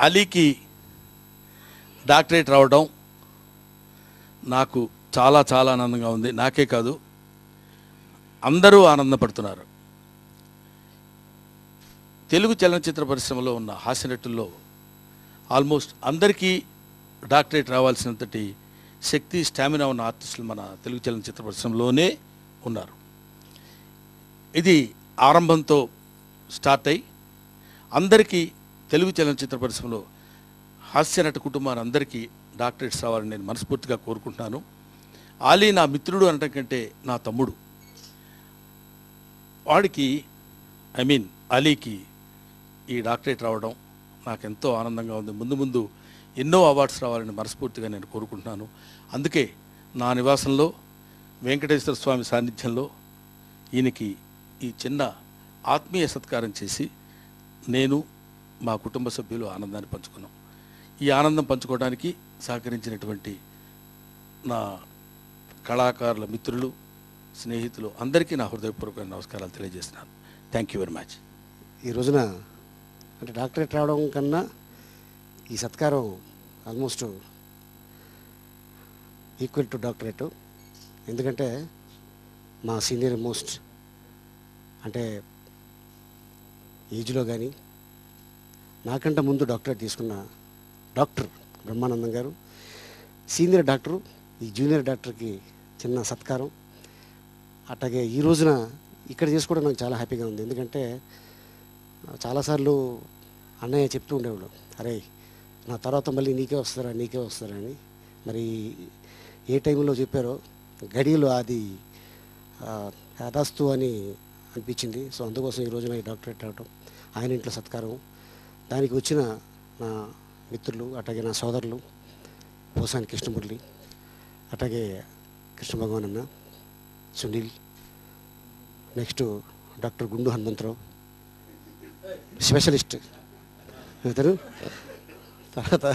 అలీకి doctorate రావడం నాకు చాలా చాలా ఆనందంగా ఉంది. నాకే కాదు, అందరూ ఆనందపడుతున్నారు. తెలుగు చలనచిత్ర పరిశ్రమలో ఉన్న హాస్యనటుల్లో ఆల్మోస్ట్ అందరికీ డాక్టరేట్ రావాల్సినంతటి శక్తి, స్టామినా ఉన్న ఆర్టిస్టులు మన తెలుగు చలనచిత్ర పరిశ్రమలోనే ఉన్నారు. ఇది ఆరంభంతో స్టార్ట్ అయ్యి అందరికీ తెలుగు చలనచిత్ర పరిశ్రమలో హాస్యనట కుటుంబాన్ని అందరికీ డాక్టరేట్స్ రావాలని నేను మనస్ఫూర్తిగా కోరుకుంటున్నాను. ఆలీ నా మిత్రుడు అనటం కంటే నా తమ్ముడు. వాడికి అలీకి ఈ డాక్టరేట్ రావడం నాకెంతో ఆనందంగా ఉంది. ముందు ముందు ఎన్నో అవార్డ్స్ రావాలని మనస్ఫూర్తిగా నేను కోరుకుంటున్నాను. అందుకే నా నివాసంలో వెంకటేశ్వర స్వామి సాన్నిధ్యంలో ఈయనకి ఈ చిన్న ఆత్మీయ సత్కారం చేసి నేను మా కుటుంబ సభ్యులు ఆనందాన్ని పంచుకున్నాం. ఈ ఆనందం పంచుకోవడానికి సహకరించినటువంటి నా కళాకారుల మిత్రులు, స్నేహితులు అందరికీ నా హృదయపూర్వక నమస్కారాలు తెలియజేస్తున్నాను. Thank you very much. ఈ రోజున అంటే డాక్టరేట్ రావడం కన్నా ఈ సత్కారం ఆల్మోస్ట్ ఈక్వల్ టు డాక్టరేట్. ఎందుకంటే మా సీనియర్ మోస్ట్ అంటే ఏజ్లో కానీ నాకంటే ముందు డాక్టరేట్ తీసుకున్న డాక్టర్ బ్రహ్మానందం గారు, సీనియర్ డాక్టరు, ఈ జూనియర్ డాక్టర్కి చిన్న సత్కారం. అట్లాగే ఈ రోజున ఇక్కడ చేసుకోవడం నాకు చాలా హ్యాపీగా ఉంది. ఎందుకంటే చాలాసార్లు అన్నయ్య చెప్తూ ఉండేవాడు, అరే నా తర్వాత మళ్ళీ నీకే వస్తారా అని. మరి ఏ టైంలో చెప్పారో గడియలో అది హఠాస్తు అని అనిపించింది. సో అందుకోసం ఈ రోజున ఈ డాక్టరేట్ రావటం, ఆయన ఇంట్లో సత్కారం, దానికి వచ్చిన నా మిత్రులు, అట్లాగే నా సోదరులు పోసాని కృష్ణమురళి, అట్లాగే కృష్ణ భగవాన్ అన్న, సునీల్, నెక్స్ట్ డాక్టర్ గుండు హనుమంతరావు స్పెషలిస్ట్ ఇతను, తర్వాత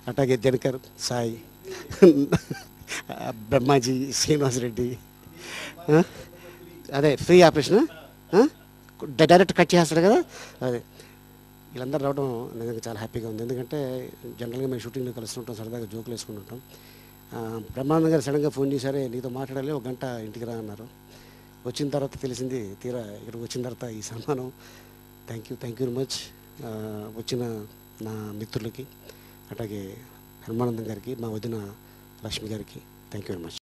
అట్లాగే దినకర్, సాయి, బ్రహ్మాజీ, శ్రీనివాసరెడ్డి, అదే ఫ్రీ ఆపరేషన్ డైరెక్ట్ కట్ చేస్తాడు కదా, అదే వీళ్ళందరూ రావడం నిజంగా చాలా హ్యాపీగా ఉంది. ఎందుకంటే జనరల్గా మేము షూటింగ్లో కలుస్తుంటాం, సరదాగా జోకులు వేసుకుంటుంటాం. బ్రహ్మానందం గారు సడన్గా ఫోన్ చేశారే, నీతో మాట్లాడాలి, 1 గంట ఇంటికి రా అన్నారు. వచ్చిన తర్వాత తెలిసింది, తీరా ఇక్కడికి వచ్చిన తర్వాత ఈ సన్మానం. Thank you very much. వచ్చిన నా మిత్రులకి, అట్లాగే బ్రహ్మానందం గారికి, మా వదిన లక్ష్మి గారికి థ్యాంక్ యూ వెరీ మచ్.